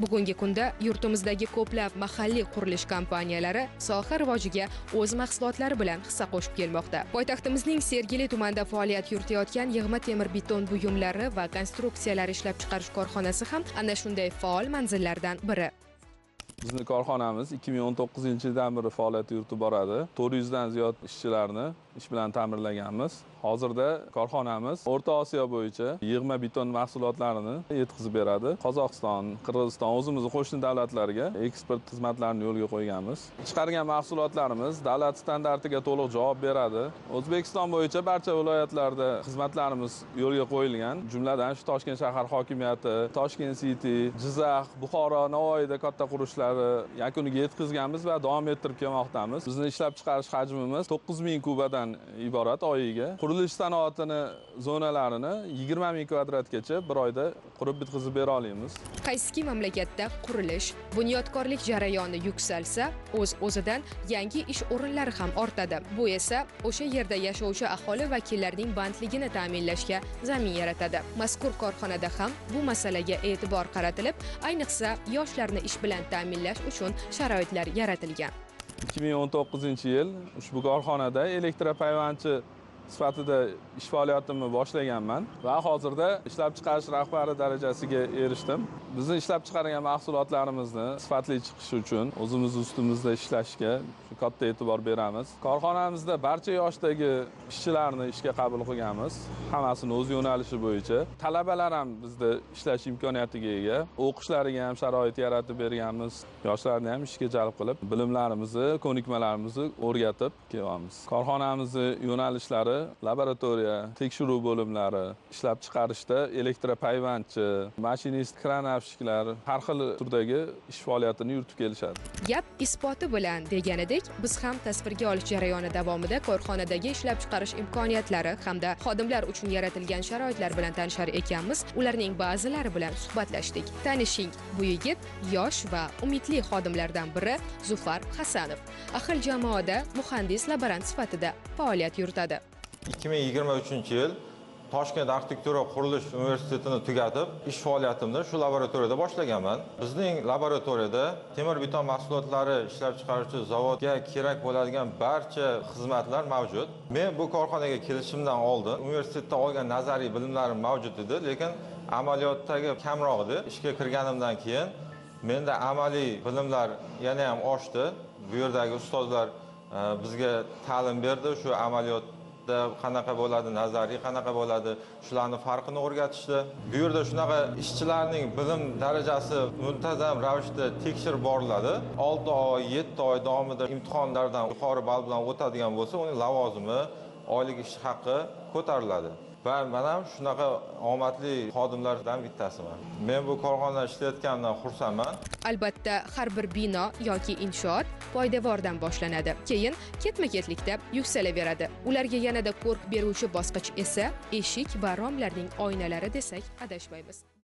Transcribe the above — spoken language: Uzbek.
Bugungi kunda yurtimizdagi ko'plab mahalliy qurilish kompaniyalari soha rivojiga o'z mahsulotlari bilan hissa qo'shib kelmoqda. Poytaxtimizning Sergeli tumanida faoliyat yuritayotgan yig'ma temir beton buyumlari va konstruksiyalar ishlab chiqarish korxonasi ham ana shunday faol manzillardan biri. Bizning korxonamiz 2019-yildan beri faoliyat yuritib boradi. 400 dan ziyod ishchilarni ish bilan ta'minlaganmiz. Hozirda korxonamiz O'rta Osiyo bo'yicha yig'ma beton mahsulotlarini yetkazib beradi. Qozog'iston, Qirg'iziston, o'zimizning qo'shni davlatlarga eksport xizmatlarini yo'lga qo'yganmiz. Chiqargan mahsulotlarimiz davlat standartiga to'liq javob beradi. O'zbekiston bo'yicha barcha viloyatlarda xizmatlarimiz yo'lga qo'yilgan. Jumladan shu Toshkent shahar hokimiyati, Toshkent City, Jizzax, Buxoro, Navoiyda katta qurishlar yakuniga yetkazganmiz va davom ettirib kelmoqdamiz. Bizning ishlab chiqarish hajmimiz 9000 kubadan iborat oyiga. Qurilish sanoatini zonalarini 20000 kvadratgacha bir oyda qurib bitkazib bera olamiz. Qaysiki mamlakatda qurilish, bunyodkorlik jarayoni yuksalsa, o'z-o'zidan yangi ish o'rinlari ham ortadi. Bu esa o'sha yerda yashovchi aholi vakillarining bandligini ta'minlashga zamin yaratadi. Mazkur korxonada ham bu masalaga e'tibor qaratilib, ayniqsa yoshlarni ish bilan ta'minlash uchun sharoitlar yaratilgan. 2019-yil ushbu korxonada elektropayvandchi sifatida ish faoliyatimni boshlaganman va hozirda ishlab chiqarish rahbari darajasiga erishdim. Bizning ishlab chiqargan mahsulotlarimizni sifatli chiqishi uchun o'zimiz ustimizda ishlashga katta e'tibor beramiz. Korxonamizda barcha yoshdagi ishchilarni ishga qabul qilganmiz, hammasini o'z yo'nalishi bo'yicha. Talabalar ham bizda ishlash imkoniyatiga ega, o'qishlariga ham sharoit yaratib berganmiz. Yoshlarni ham ishga jalb qilib, bilimlarimizni, ko'nikmalarimizni o'rgatib kelyapmiz. Korxonamizning yo'nalishlari laboratoriya, tekshiruv bo'limlari, ishlab chiqarishda elektropayvandchi, mashinist, kranavshiklar har xil turdagi ish faoliyatini yuritib kelishadi. Gap isboti bilan deganidek, biz ham tasvirga olish jarayoni davomida korxonadagi ishlab chiqarish imkoniyatlari hamda xodimlar uchun yaratilgan sharoitlar bilan tanishar ekanmiz. Ularning ba'zilari bilan suhbatlashdik. Tanishing, bu yigit yosh va umidli xodimlardan biri Zufar Hasanov. Ahil jamoada muhandis laborant sifatida faoliyat yuritadi. 2023-yil Toshkent arxitektura qurilish universitetini tugatib, ish faoliyatimni shu laboratoriyada boshlaganman. Bizning laboratoriyada temir beton mahsulotlari ishlab chiqaruvchi zavodga kerak bo'ladigan barcha xizmatlar mavjud. Men bu korxonaga kelishimdan oldin universitetda olgan nazariy bilimlarim mavjud edi, lekin amaliyotdagi kamroq edi. Ishga kirganimdan keyin menda amaliy bilimlar yana ham oshdi. Bu yerdagi ustozlar bizga ta'lim berdi, shu amaliyot qanaqa bo'ladi, nazariy qanaqa bo'ladi, shularni farqini o'rgatishdi. Bu yerda shunaqa ishchilarning bilim darajasi muntazam ravishda tekshirib boriladi. 6 oy, 7 oy davomida imtihonlardan yuqori ball bilan o'tadigan bo'lsa, uning lavozimi, oylik ish haqi ko'tariladi. Va men ham shunaqa omadli xodimlardan bittasiman. Men bu korxonada ishlayotganimdan xursandman. Albatta, har bir bino yoki inshoot poydevordan boshlanadi. Keyin ketma-ketlikda yuksalaveradi. Ularga yanada ko'rk beruvchi bosqich esa eshik va romlarning oynalari desak adashmaymiz.